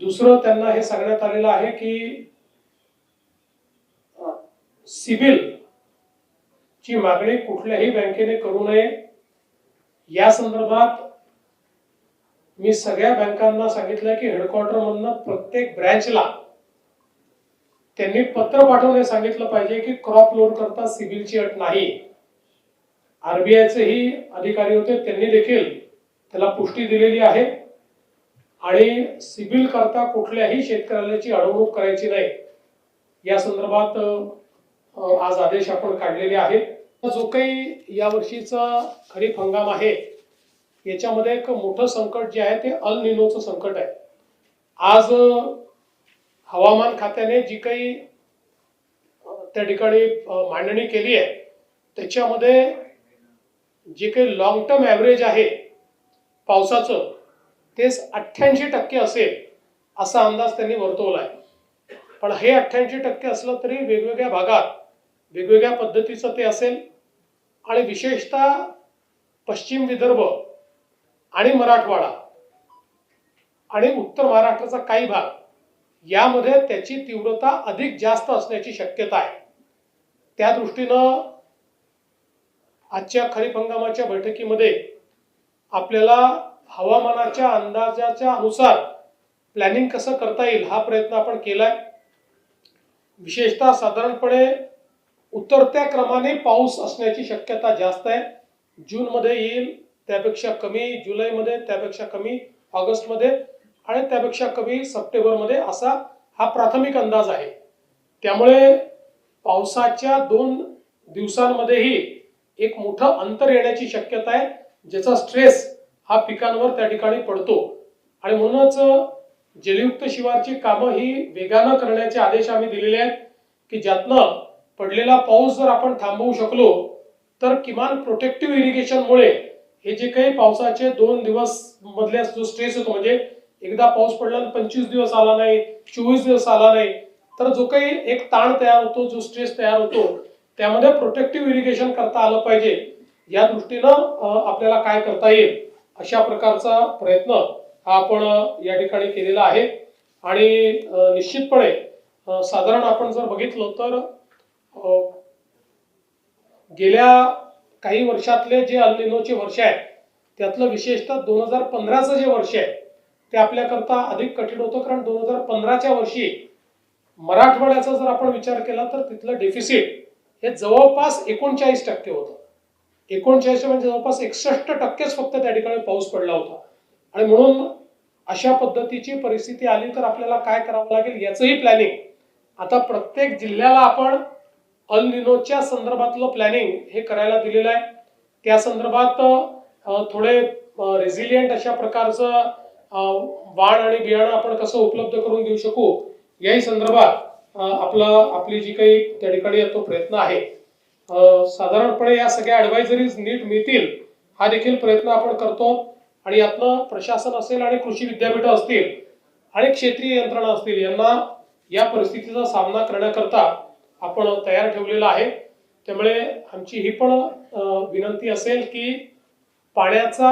दुसरं त्यांना हे सांगण्यात आलेलं आहे की सिबिल ची मागणी कुठल्याही बँकेने करू नये। या संदर्भात मी सगळ्या बँकांना सांगितलं की हेडक्वार्टर मधनं प्रत्येक ब्रँचला त्यांनी पत्र पाठवणे सांगितलं पाहिजे की क्रॉप लोन करता सिबिलची अट नाही। आरबीआयचे ही अधिकारी होते, त्यांनी देखील त्याला पुष्टी दिलेली आहे आणि सिबिल करता कुठल्याही शेतकऱ्याची अडवणूक करायची नाही या संदर्भात आज आदेश आपण काढलेले आहेत। जो काही या वर्षीचा खरीप हंगाम आहे याच्यामध्ये एक मोठं संकट जे आहे ते अल निनोचं संकट आहे। आज हवामान खात्याने जी काही त्या ठिकाणी मांडणी केली आहे त्याच्यामध्ये जे काही लॉंग टर्म ॲव्हरेज आहे पावसाचं ते 88% असेल असा अंदाज त्यांनी वर्तवला आहे। पण हे 88% असलं तरी वेगवेगळ्या भागात वेगवेगळ्या पद्धतीचं ते असेल आणि विशेषतः पश्चिम विदर्भ आणि मराठवाडा आणि उत्तर महाराष्ट्राचा काही भाग यामध्ये त्याची तीव्रता अधिक जास्त असण्याची शक्यता आहे। त्या दृष्टीनं आजच्या खरीप हंगामाच्या बैठकीमध्ये आपल्याला हवामानाच्या अंदाजाच्या अनुसार प्लॅनिंग कसं करता येईल हा प्रयत्न आपण केलाय। विशेषतः साधारणपणे उतरत्या क्रमाने पाऊस असण्याची शक्यता जास्त आहे। जून मध्ये येईल त्यापेक्षा कमी, जुलैमध्ये त्यापेक्षा कमी, ऑगस्टमध्ये आणि त्यापेक्षा कमी सप्टेंबरमध्ये असा हा प्राथमिक अंदाज आहे। त्यामुळे पावसाच्या 2 दिवसांमध्येही एक मोठं अंतर येण्याची शक्यता आहे ज्याचा स्ट्रेस हा पिकांवर त्या ठिकाणी पडतो आणि म्हणूनच जलयुक्त शिवारची कामं ही वेगानं करण्याचे आदेश आम्ही दिलेले आहेत की ज्यातनं पडलेला पाऊस जर आपण थांबवू शकलो तर किमान प्रोटेक्टिव्ह इरिगेशनमुळे हे जे काही पावसाचे 2 दिवस मधल्या जो स्ट्रेस होतो म्हणजे एकदा पाऊस पडला 25 दिवस आला नाही, 24 दिवस आला नाही तर जो काही एक ताण तयार होतो, जो स्ट्रेस तयार होतो त्यामध्ये प्रोटेक्टिव्ह इरिगेशन करता आलं पाहिजे। या दृष्टीनं आपल्याला काय करता येईल अशा प्रकारचा प्रयत्न हा आपण या ठिकाणी केलेला आहे आणि निश्चितपणे साधारण आपण जर बघितलं तर गेल्या काही वर्षातले जे अल निनोचे वर्ष आहेत त्यातलं विशेषतः 2015चं जे वर्ष आहे ते आपल्याकरता अधिक कठीण होतं कारण 2015च्या वर्षी मराठवाड्याचा जर आपण विचार केला तर तिथलं डेफिसिट हे जवळपास 39% होतं। 39 म्हणजे जवळपास 61%च फक्त त्या ठिकाणी पाऊस पडला होता आणि म्हणून अशा पद्धतीची परिस्थिती आली तर आपल्याला काय करावं लागेल याचंही प्लॅनिंग आता प्रत्येक जिल्ह्याला आपण अल निनोच्या संदर्भातलं प्लॅनिंग हे करायला दिलेलं आहे। त्या संदर्भात थोडे रेझिलियंट अशा प्रकारचं वाण आणि बियाणं आपण कसं उपलब्ध करून देऊ शकू याही संदर्भात आपली जी काही त्या ठिकाणी तो प्रयत्न आहे। साधारणपणे या सगळ्या ॲडवायझरीज नीट मिळतील हा देखील प्रयत्न आपण करतो आणि यातनं प्रशासन असेल आणि कृषी विद्यापीठ असतील आणि क्षेत्रीय यंत्रणा असतील यांना या परिस्थितीचा सामना करण्याकरता आपण तयार ठेवलेला आहे। त्यामुळे आमची ही पण विनंती असेल की पाण्याचा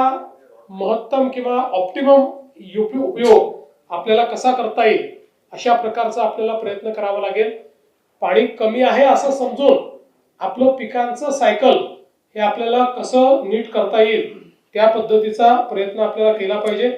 महत्तम किंवा ऑप्टिमम उपयोग आपल्याला कसा करता येईल अशा प्रकारचा आपल्याला प्रयत्न करावा लागेल। पाणी कमी आहे असं समजून आपलं पिकांचं सायकल हे आपल्याला कसं नीट करता येईल त्या पद्धतीचा प्रयत्न आपल्याला केला पाहिजे।